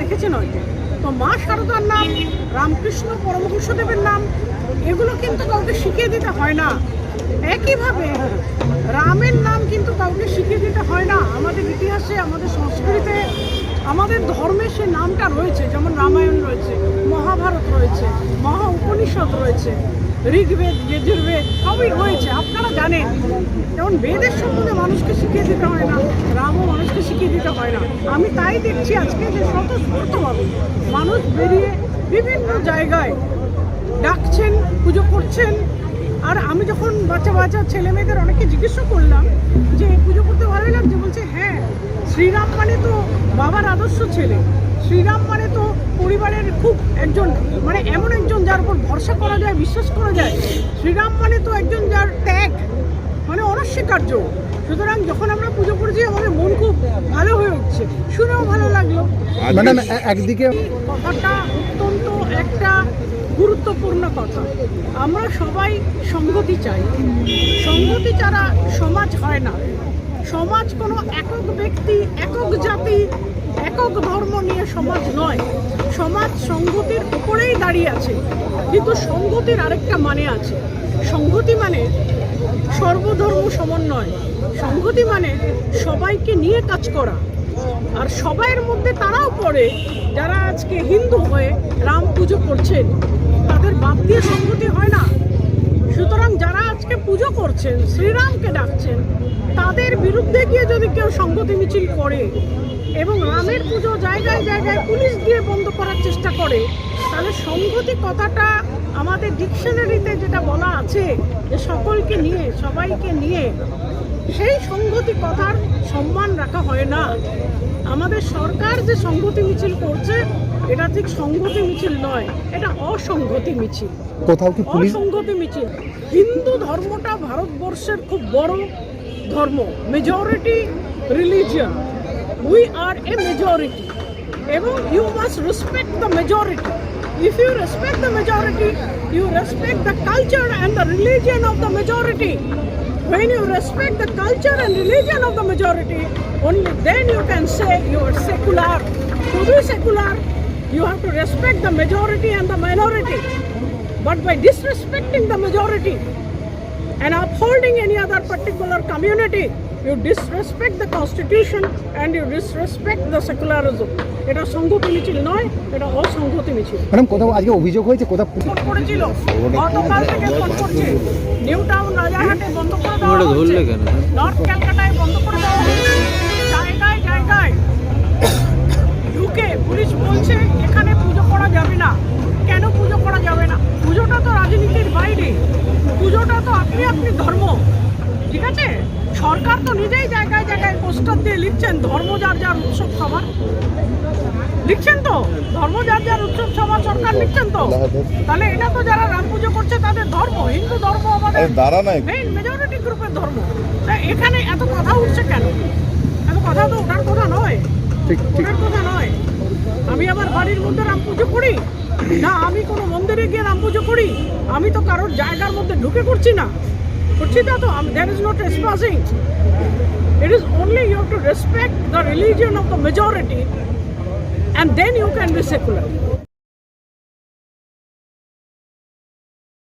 দেখেছেন হয়তো। তো মা শারদার নাম, রামকৃষ্ণ পরমহংসদেবের নাম, এগুলো কিন্তু কাউকে শিখিয়ে দিতে হয় না। একইভাবে রামের নাম কিন্তু কাউকে শিখিয়ে দিতে হয় না। আমাদের ইতিহাসে, আমাদের সংস্কৃতিতে, আমাদের ধর্মে সে নামটা রয়েছে। যেমন রামায়ণ রয়েছে, মহাভারত রয়েছে, মহা উপনিষদ রয়েছে, ঋগ্বেদ, যজুর্বেদ সবই রয়েছে, আপনারা জানেন। যেমন বেদের সম্বন্ধে মানুষকে শিখিয়ে দিতে হয় না, রামও মানুষকে শিখিয়ে দিতে হয় না। আমি তাই দেখছি আজকে যে স্বতঃস্ফূর্তভাবে মানুষ বেরিয়ে বিভিন্ন জায়গায় ডাকছেন, পুজো করছেন। আর আমি যখন বাচ্চা বাচ্চা ছেলে মেয়েদের অনেকে জিজ্ঞাসা করলাম যে পুজো করতে ভালোই লাগছে, বলছে হ্যাঁ, শ্রীরাম মানে তো বাবার আদর্শ ছেলে, শ্রীরাম মানে তো পরিবারের খুব একজন, মানে এমন একজন যার উপর ভরসা করা যায়, বিশ্বাস করা যায়। শ্রীরাম মানে তো একজন যার ত্যাগ মানে অনস্বীকার্য। সুতরাং যখন আমরা পুজো করেছি আমাদের মন খুব ভালো হয়ে উঠছে, শুনেও ভালো লাগলো। ম্যাডাম, একদিকে কথাটা অত্যন্ত একটা গুরুত্বপূর্ণ কথা। আমরা সবাই সংহতি চাই, সংহতি ছাড়া সমাজ হয় না। সমাজ কোনো একক ব্যক্তি, একক জাতি, একক ধর্ম নিয়ে সমাজ নয়। সমাজ সংহতির উপরেই দাঁড়িয়ে আছে, কিন্তু সংহতির আরেকটা মানে আছে। সংহতি মানে সর্বধর্ম সমন্বয়, সংহতি মানে সবাইকে নিয়ে কাজ করা। আর সবাইয়ের মধ্যে তারাও পড়ে যারা আজকে হিন্দু হয়ে রাম পুজো করছেন, তাদের বাদ দিয়ে সংহতি হয় না। সুতরাং যারা আজকে পুজো করছেন, শ্রীরামকে ডাকছেন, তাদের বিরুদ্ধে গিয়ে যদি কেউ সংহতি মিছিল করে এবং রামের পুজো জায়গায় জায়গায় পুলিশ দিয়ে বন্ধ করার চেষ্টা করে, তাহলে সংহতি কথাটা আমাদের ডিকশনারিতে যেটা বলা আছে যে সকলকে নিয়ে, সবাইকে নিয়ে, সেই সংহতি কথার সম্মান রাখা হয় না। আমাদের সরকার যে সংহতি মিছিল করছে, এটা ঠিক সংহতি মিছিল নয়, এটা অসংহতি মিছিল। কোথাও কি পুলিশ অসংহতি মিছিল। হিন্দু ধর্মটা ভারতবর্ষের খুব বড় ধর্ম, majority religion. We are a majority এবং you must respect the majority. If you respect the majority, you respect the culture and the religion of the majority. When you respect the culture and religion of the majority, only then you can say you are secular. To be secular, you have to respect the majority and the minority. But by disrespecting the majority and upholding any other particular community, you disrespect the constitution and you disrespect the secularism. এটা সংহতি মিছিল নয়, এটা অসংহতি মিছিল। Madam, কোথাও আজকে অভিযোগ হয়েছে কোথাও ফোন করেছিল, গতকাল থেকে ফোন করছে। নিউ টাউন রাজারহাটে বন্ধ করে দেওয়া হচ্ছে, নর্থ ক্যালকাটায় বন্ধ করে দেওয়া হচ্ছে, জায়গায় জায়গায় ঢুকে পুলিশ বলছে এখানে পুজো করা যাবে না। কেন পুজো করা যাবে না? পুজোটা তো রাজনীতির বাইরে, পুজোটা তো আপনি আপনি ধর্ম, ঠিক আছে? সরকার তো নিজেই জায়গায় জায়গায় পোস্টার দিয়ে লিখছেন ধর্ম যার যার উৎসব সবার, লিখছেন তো ধর্ম যার যার উৎসব সবার, সরকার লিখছেন তো। তাহলে এটা তো যারা রাম পুজো করছে তাদের ধর্ম, হিন্দু ধর্ম আমাদের মেইন মেজরিটি গ্রুপের ধর্ম। তাই এখানে এত কথা উঠছে কেন? এত কথা তো ওঠার কথা নয়, ওঠার কথা নয়। আমি আমার বাড়ির মধ্যে রাম পুজো করি না, আমি কোনো মন্দিরে গিয়ে রাম পুজো করি, আমি তো কারোর জায়গার মধ্যে ঢুকে করছি না, করছি না তো। There is no trespassing. It is only you have to respect the religion of the majority and then you can be secular.